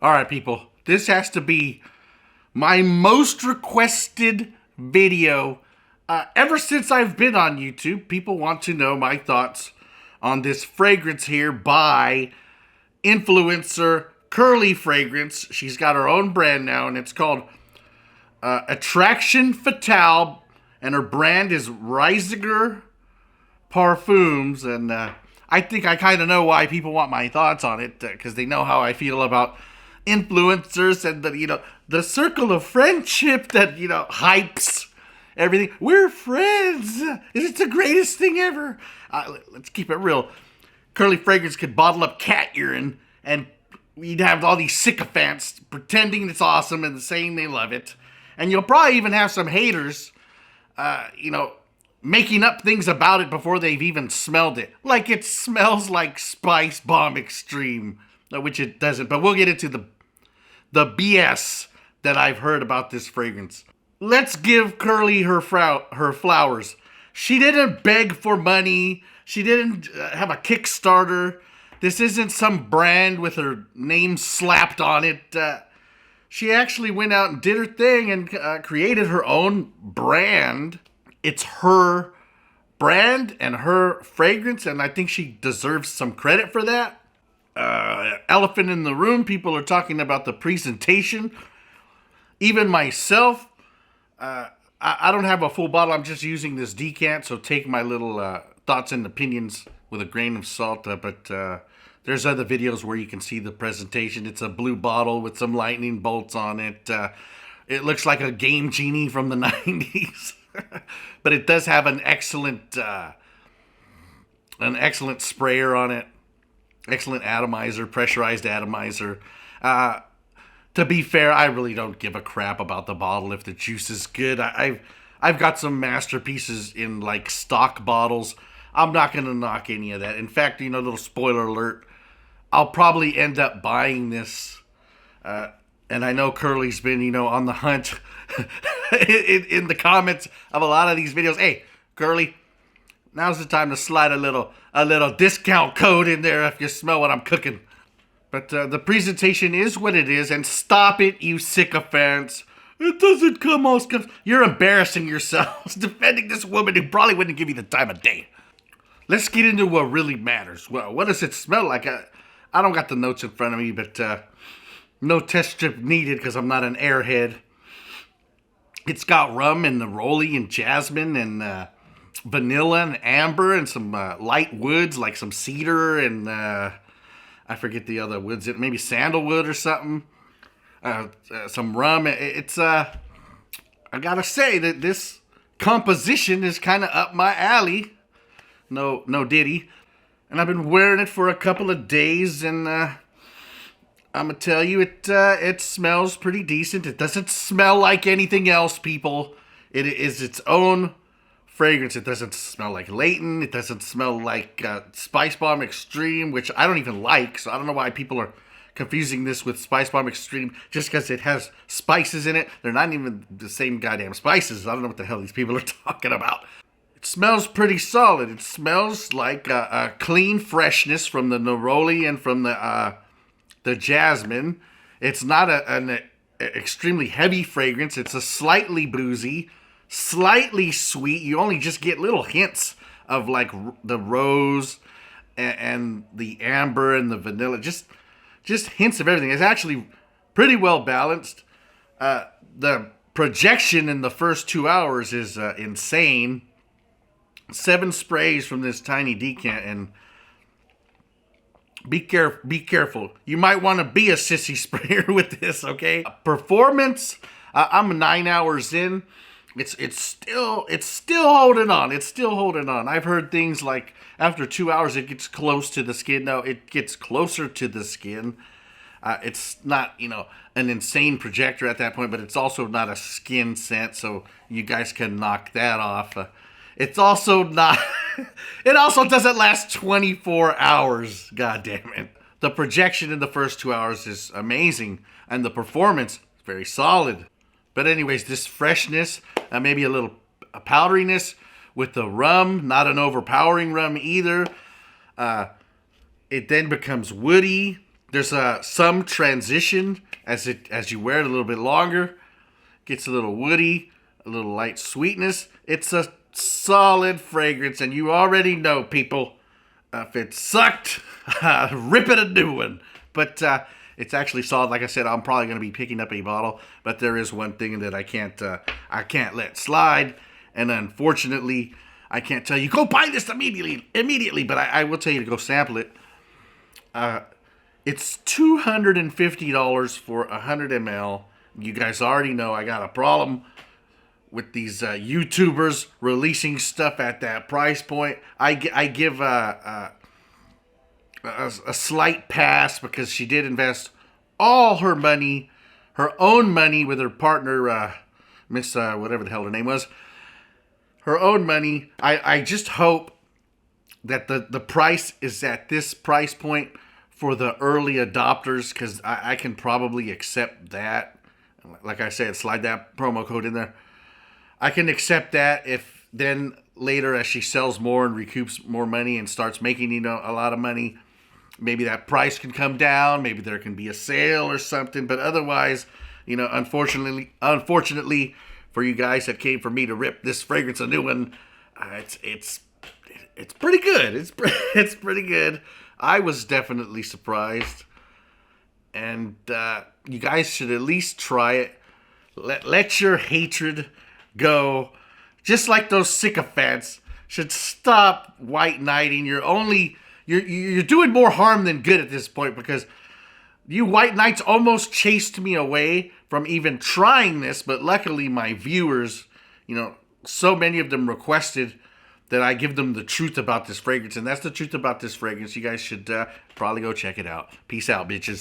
All right, people. This has to be my most requested video ever since I've been on YouTube. People want to know my thoughts on this fragrance here by influencer Curly Fragrance. She's got her own brand now, and it's called Attraction Fatale, and her brand is Ryziger parfums. And I think I kind of know why people want my thoughts on it, because they know how I feel about influencers and the circle of friendship that hypes everything. We're friends. It's the greatest thing ever. Let's keep it real. Curly Fragrance could bottle up cat urine, and we'd have all these sycophants pretending it's awesome and saying they love it. And you'll probably even have some haters, making up things about it before they've even smelled it. Like it smells like Spice Bomb Extreme, which it doesn't. But we'll get into the BS that I've heard about this fragrance. Let's give Curly her flowers. She didn't beg for money. She didn't have a Kickstarter. This isn't some brand with her name slapped on it. She actually went out and did her thing and created her own brand. It's her brand and her fragrance, and I think she deserves some credit for that. Elephant in the room, people are talking about the presentation. Even myself, I don't have a full bottle. I'm just using this decant, so take my little thoughts and opinions with a grain of salt. But there's other videos where you can see the presentation. It's a blue bottle with some lightning bolts on it. It looks like a Game Genie from the 90s. But it does have an excellent sprayer on it. Excellent atomizer, pressurized atomizer. To be fair, I really don't give a crap about the bottle if the juice is good. I've got some masterpieces in like stock bottles. I'm not going to knock any of that. In fact, little spoiler alert, I'll probably end up buying this. And I know Curly's been, on the hunt in the comments of a lot of these videos. Hey, Curly, now's the time to slide a little discount code in there if you smell what I'm cooking. But the presentation is what it is, and stop it, you sycophants. It doesn't come all scum. You're embarrassing yourselves defending this woman who probably wouldn't give you the time of day. Let's get into what really matters. Well, what does it smell like? I don't got the notes in front of me, but no test strip needed because I'm not an airhead. It's got rum and neroli and jasmine and vanilla and amber and some light woods like some cedar and I forget the other woods. Maybe sandalwood or something. Some rum. It's I gotta say that this composition is kind of up my alley. No diddy. And I've been wearing it for a couple of days, and I'm gonna tell you, it smells pretty decent. It doesn't smell like anything else, people. It is its own fragrance. It doesn't smell like Layton. It doesn't smell like Spice Bomb Extreme, which I don't even like. So I don't know why people are confusing this with Spice Bomb Extreme just because it has spices in it. They're not even the same goddamn spices. I don't know what the hell these people are talking about. It smells pretty solid. It smells like a clean freshness from the neroli and from the jasmine. It's not an extremely heavy fragrance. It's a slightly boozy, slightly sweet. You only just get little hints of like the rose and the amber and the vanilla. Just hints of everything. It's actually pretty well balanced. The projection in the first 2 hours is insane. 7 sprays from this tiny decant, and be careful. You might want to be a sissy sprayer with this, okay? Performance, I'm 9 hours in. It's still holding on. It's still holding on. I've heard things like after 2 hours it gets close to the skin. No, it gets closer to the skin. It's not, an insane projector at that point, but it's also not a skin scent, so you guys can knock that off. It's also not, it also doesn't last 24 hours, god damn it. The projection in the first 2 hours is amazing, and the performance is very solid. But anyways, this freshness, maybe a little powderiness with the rum, not an overpowering rum either. It then becomes woody. There's some transition as you wear it a little bit longer. Gets a little woody, a little light sweetness. It's a solid fragrance, and you already know, people, if it sucked, rip it a new one. But it's actually solid. Like I said, I'm probably going to be picking up a bottle, but there is one thing that I can't let slide, and unfortunately, I can't tell you go buy this immediately. But I will tell you to go sample it. It's $250 for 100 ml. You guys already know I got a problem with these YouTubers releasing stuff at that price point. I give a slight pass because she did invest all her money, her own money with her partner, Miss whatever the hell her name was, her own money. I just hope that the price is at this price point for the early adopters, because I can probably accept that. Like I said, slide that promo code in there. I can accept that if then later as she sells more and recoups more money and starts making, a lot of money, maybe that price can come down. Maybe there can be a sale or something. But otherwise, unfortunately for you guys that came for me to rip this fragrance a new one, it's pretty good. It's pretty good. I was definitely surprised. And you guys should at least try it. Let your hatred go. Just like those sycophants should stop white knighting. You're doing more harm than good at this point, because you white knights almost chased me away from even trying this. But luckily my viewers, so many of them requested that I give them the truth about this fragrance. And that's the truth about this fragrance. You guys should probably go check it out. Peace out, bitches.